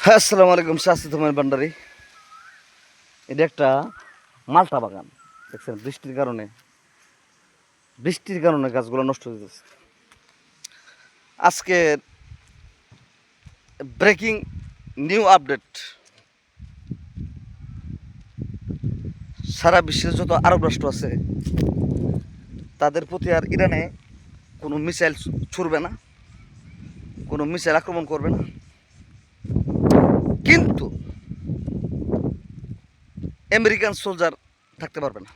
হ্যাঁ, আসসালামু আলাইকুম। শাস্তি তোমার ভান্ডারি। এটা একটা মালটা বাগান। দেখছেন বৃষ্টির কারণে গাছগুলো নষ্ট হয়ে যাচ্ছে। আজকে ব্রেকিং নিউ আপডেট, সারা বিশ্বের যত আরব রাষ্ট্র আছে তাদের প্রতি আর ইরানে কোনো মিসাইল ছুড়বে না, কোনো মিসাইল আক্রমণ করবে না, কিন্তু আমেরিকান সোলজার থাকতে পারবে না।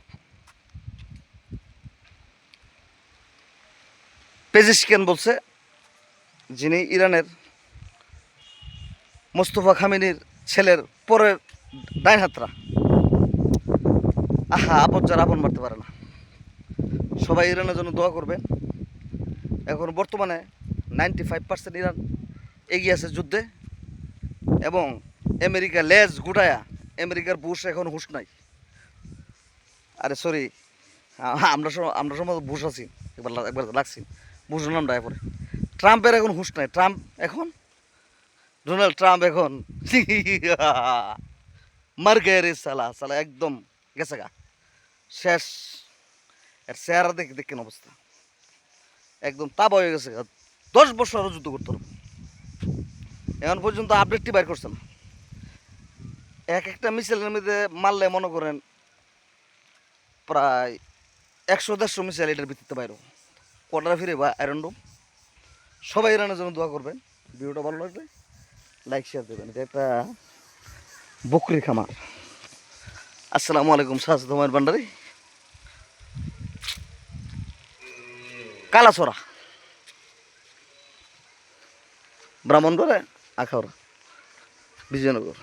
পেজিশকিয়ান বলছে, যিনি ইরানের মোস্তফা খামেনির ছেলের পরের ডাইন হাতরা, আপন যারা আপন মারতে পারে না। সবাই ইরানের জন্য দোয়া করবেন। এখন বর্তমানে 95% ইরান এগিয়ে আছে যুদ্ধে, এবং আমেরিকা লেজ গুটায়া, আমেরিকার বুশ এখন হুশ নাই। আরে সরি, আমরা সময় বুশ আছি, একবার লাগছি বুশ নামটা। এরপরে ট্রাম্পের এখন হুশ নাই। ডোনাল্ড ট্রাম্প এখন মার গেয়ে রে সালা সালা, একদম গেছে গা, শেষ। এর চেহারা দেখে দেখেন অবস্থা, একদম তাবা হয়ে গেছে। 10 বছর আরো যুদ্ধ করতে হবে। এখন পর্যন্ত আপডেটটি বাইর করছে না। এক একটা মিসাইলের মধ্যে মারলে মনে করেন প্রায় 100-150 মিসাইল এটার ভিত্তিতে বাইর কোয়ার্টার ফিরে বা আয়রন ডোম। সবাই ইরানের জন্য দোয়া করবেন। ভিডিওটা ভালো লাগলে লাইক শেয়ার দেবেন। এটা একটা বকরির খামার। আসসালামু আলাইকুম। সাজ তোমার ভান্ডারি, কালাছড়া, ব্রাহ্মণবাড়িয়া, আখাউড়া, বিজয়নগর।